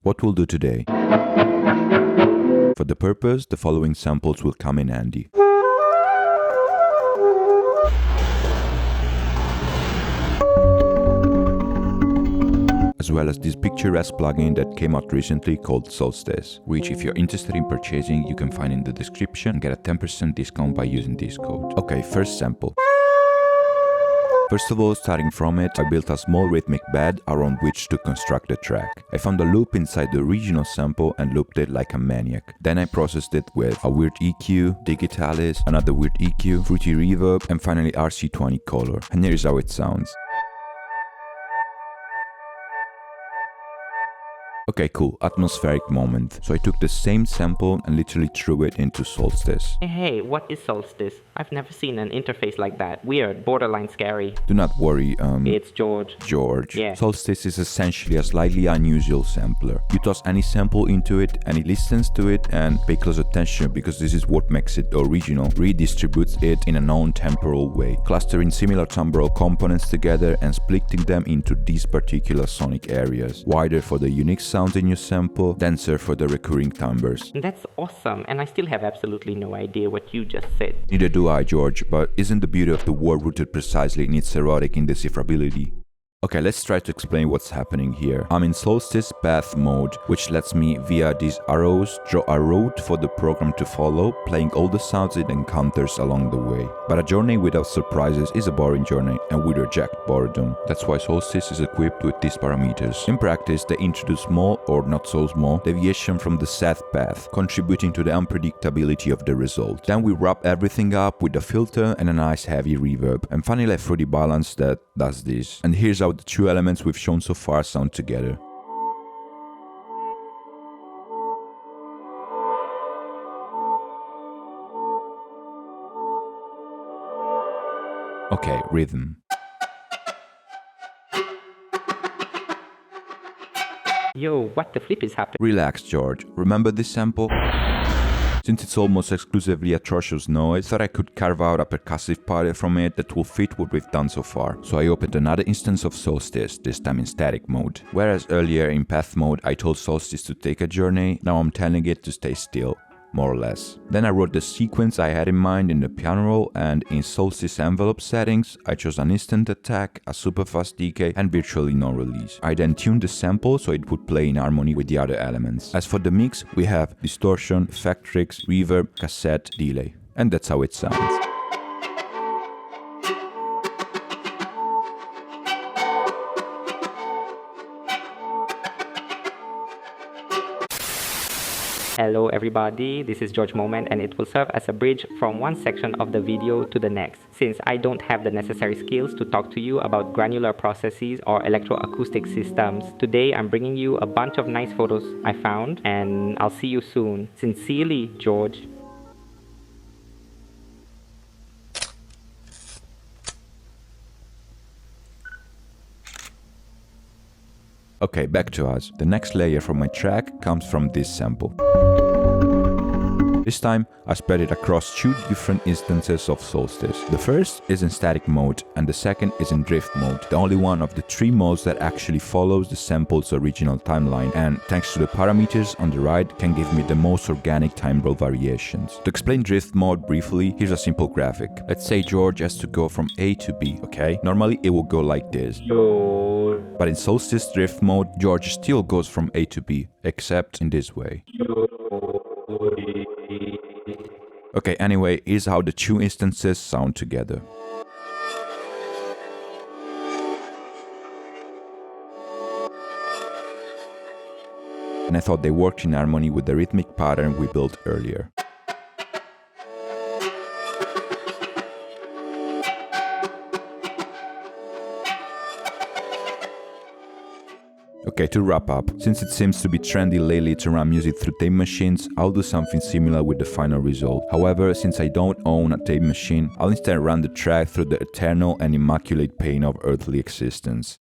What we'll do today? For the purpose, the following samples will come in handy. As well as this picturesque plugin that came out recently called Solstice, which if you're interested in purchasing, you can find in the description and get a 10% discount by using this code. Okay, first sample. First of all, starting from it, I built a small rhythmic bed around which to construct the track. I found a loop inside the original sample and looped it like a maniac. Then I processed it with a weird EQ, digitalis, another weird EQ, fruity reverb, and finally RC20 color. And here's how it sounds. Okay, cool, atmospheric moment. So I took the same sample and literally threw it into Solstice. Hey, what is Solstice? I've never seen an interface like that. Weird, borderline scary. Do not worry, It's George. Yeah. Solstice is essentially a slightly unusual sampler. You toss any sample into it and it listens to it, and pay close attention because this is what makes it original. Redistributes it in a non-temporal way, clustering similar timbral components together and splitting them into these particular sonic areas. Wider for the unique sounds in your sample, denser for the recurring timbres. That's awesome, and I still have absolutely no idea what you just said. Neither do I, George, but isn't the beauty of the word rooted precisely in its erotic indecipherability? Okay, let's try to explain what's happening here. I'm in Solstice path mode, which lets me, via these arrows, draw a route for the program to follow, playing all the sounds it encounters along the way. But a journey without surprises is a boring journey, and we reject boredom. That's why Solstice is equipped with these parameters. In practice, they introduce small, or not so small, deviation from the set path, contributing to the unpredictability of the result. Then we wrap everything up with a filter and a nice heavy reverb, and finally a fruity balance that does this. And here's how the two elements we've shown so far sound together. Okay, rhythm. Yo, what the flip is happening? Relax, George. Remember this sample? Since it's almost exclusively atrocious noise, I thought I could carve out a percussive part from it that will fit what we've done so far. So I opened another instance of Solstice, this time in static mode. Whereas earlier in path mode I told Solstice to take a journey, now I'm telling it to stay still. More or less. Then I wrote the sequence I had in mind in the piano roll, and in Solstice envelope settings, I chose an instant attack, a super fast decay, and virtually no release. I then tuned the sample so it would play in harmony with the other elements. As for the mix, we have distortion, effectrix, reverb, cassette, delay. And that's how it sounds. Hello everybody, this is George Moment, and it will serve as a bridge from one section of the video to the next. Since I don't have the necessary skills to talk to you about granular processes or electroacoustic systems, today I'm bringing you a bunch of nice photos I found, and I'll see you soon. Sincerely, George. Okay, back to us. The next layer from my track comes from this sample. This time, I spread it across two different instances of Solstice. The first is in static mode, and the second is in drift mode, the only one of the three modes that actually follows the sample's original timeline, and thanks to the parameters on the right, can give me the most organic timbral variations. To explain drift mode briefly, here's a simple graphic. Let's say George has to go from A to B, okay? Normally it will go like this. But in Solstice drift mode, George still goes from A to B, except in this way. Okay, anyway, here's how the two instances sound together. And I thought they worked in harmony with the rhythmic pattern we built earlier. Okay, to wrap up, since it seems to be trendy lately to run music through tape machines, I'll do something similar with the final result. However, since I don't own a tape machine, I'll instead run the track through the eternal and immaculate pain of earthly existence.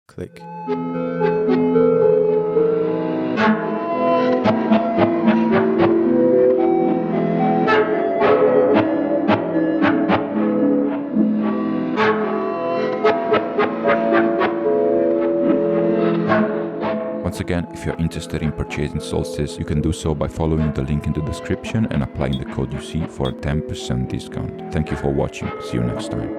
Click. Once again, if you're interested in purchasing Solstice, you can do so by following the link in the description and applying the code you see for a 10% discount. Thank you for watching. See you next time.